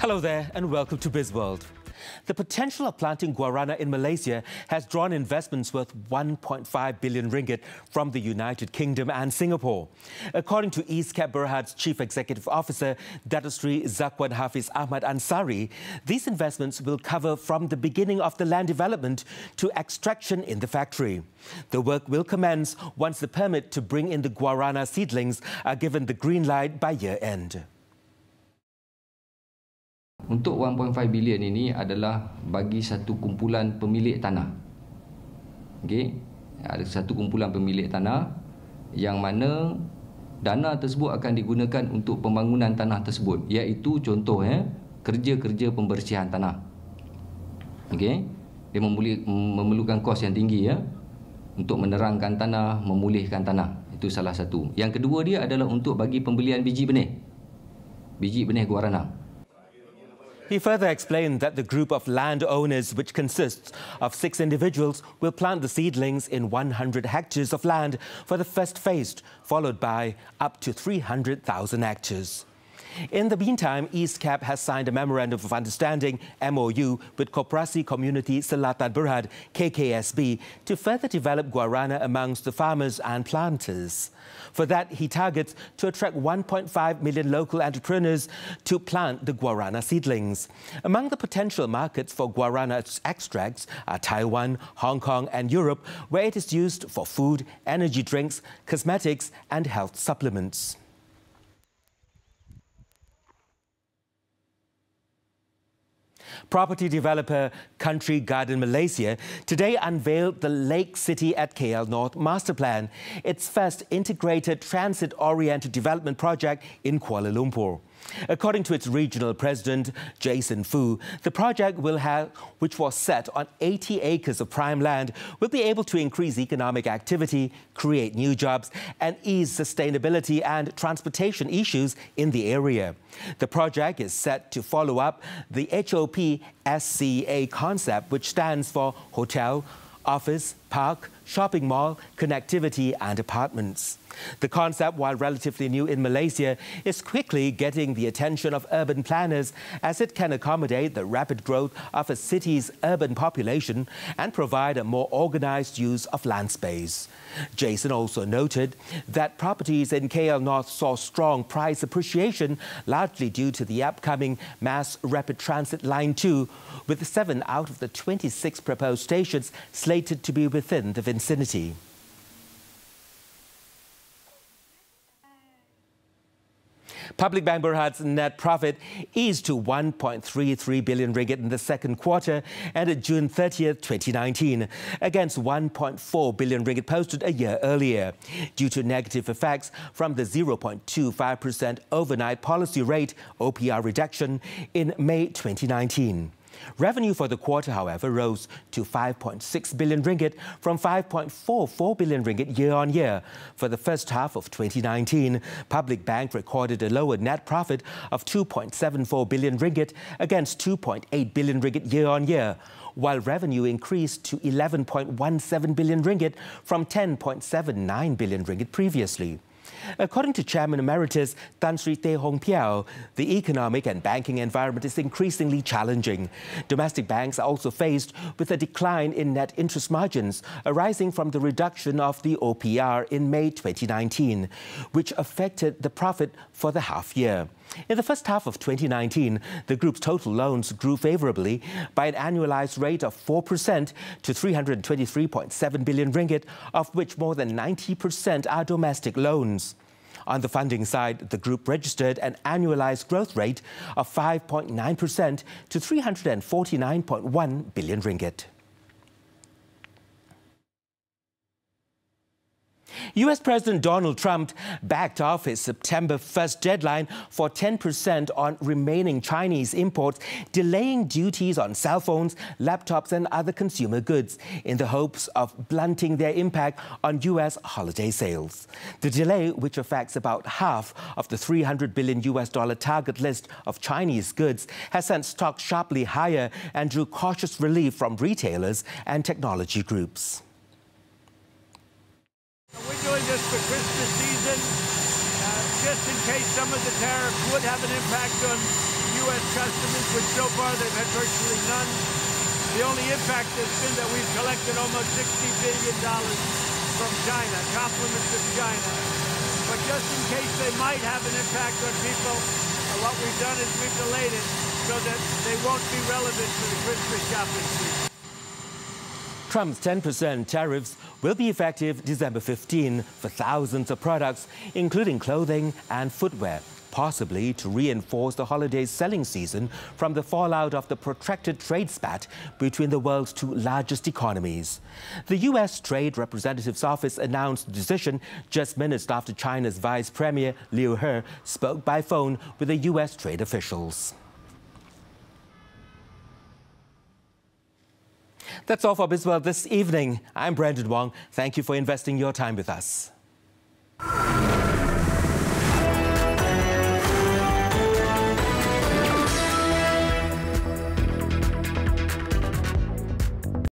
Hello there and welcome to Bizworld. The potential of planting guarana in Malaysia has drawn investments worth 1.5 billion ringgit from the United Kingdom and Singapore. According to East Cap Berhad's Chief Executive Officer, Datuk Sri Zakwan Hafiz Ahmad Ansari, these investments will cover from the beginning of the land development to extraction in the factory. The work will commence once the permit to bring in the guarana seedlings are given the green light by year-end. Untuk 1.5 bilion ini adalah bagi satu kumpulan pemilik tanah. Okey, ada satu kumpulan pemilik tanah yang mana dana tersebut akan digunakan untuk pembangunan tanah tersebut, iaitu contoh kerja-kerja pembersihan tanah. Okey, dia memerlukan kos yang tinggi untuk menerangkan tanah, memulihkan tanah. Itu salah satu. Yang kedua dia adalah untuk bagi pembelian biji benih guarana. He further explained that the group of landowners, which consists of 6 individuals, will plant the seedlings in 100 hectares of land for the first phase, followed by up to 300,000 hectares. In the meantime, East Cap has signed a Memorandum of Understanding, MOU, with Koperasi Community Selatan Berhad, KKSB, to further develop guarana amongst the farmers and planters. For that, he targets to attract 1.5 million local entrepreneurs to plant the guarana seedlings. Among the potential markets for guarana extracts are Taiwan, Hong Kong and Europe, where it is used for food, energy drinks, cosmetics and health supplements. Property developer Country Garden Malaysia today unveiled the Lake City at KL North Master Plan, its first integrated transit-oriented development project in Kuala Lumpur. According to its regional president, Jason Fu, the project which was set on 80 acres of prime land, will be able to increase economic activity, create new jobs and ease sustainability and transportation issues in the area. The project is set to follow up the HOP-SCA concept, which stands for Hotel, Office, Park, Shopping Mall, Connectivity and Apartments. The concept, while relatively new in Malaysia, is quickly getting the attention of urban planners as it can accommodate the rapid growth of a city's urban population and provide a more organized use of land space. Jason also noted that properties in KL North saw strong price appreciation, largely due to the upcoming Mass Rapid Transit Line 2, with 7 out of the 26 proposed stations slated to be within the vicinity. Public Bank Berhad's net profit eased to 1.33 billion ringgit in the second quarter ended June 30th, 2019, against 1.4 billion ringgit posted a year earlier, due to negative effects from the 0.25% overnight policy rate OPR reduction in May 2019. Revenue for the quarter, however, rose to 5.6 billion ringgit from 5.44 billion ringgit year-on-year. For the first half of 2019, Public Bank recorded a lower net profit of 2.74 billion ringgit against 2.8 billion ringgit year-on-year, while revenue increased to 11.17 billion ringgit from 10.79 billion ringgit previously. According to Chairman Emeritus Tan Sri Teh Hong Piao, the economic and banking environment is increasingly challenging. Domestic banks are also faced with a decline in net interest margins arising from the reduction of the OPR in May 2019, which affected the profit for the half year. In the first half of 2019, the group's total loans grew favourably by an annualized rate of 4% to 323.7 billion ringgit, of which more than 90% are domestic loans. On the funding side, the group registered an annualized growth rate of 5.9% to 349.1 billion ringgit. US President Donald Trump backed off his September 1st deadline for 10% on remaining Chinese imports, delaying duties on cell phones, laptops and other consumer goods in the hopes of blunting their impact on US holiday sales. The delay, which affects about half of the $300 billion target list of Chinese goods, has sent stocks sharply higher and drew cautious relief from retailers and technology groups. We're doing this for Christmas season, just in case some of the tariffs would have an impact on U.S. customers, which so far they've had virtually none. The only impact has been that we've collected almost $60 billion from China, compliments of China. But just in case they might have an impact on people, what we've done is we've delayed it so that they won't be relevant for the Christmas shopping season. Trump's 10% tariffs will be effective December 15 for thousands of products, including clothing and footwear, possibly to reinforce the holiday selling season from the fallout of the protracted trade spat between the world's two largest economies. The U.S. Trade Representative's office announced the decision just minutes after China's Vice Premier Liu He spoke by phone with the U.S. trade officials. That's all for Bizworld this evening. I'm Brandon Wong. Thank you for investing your time with us.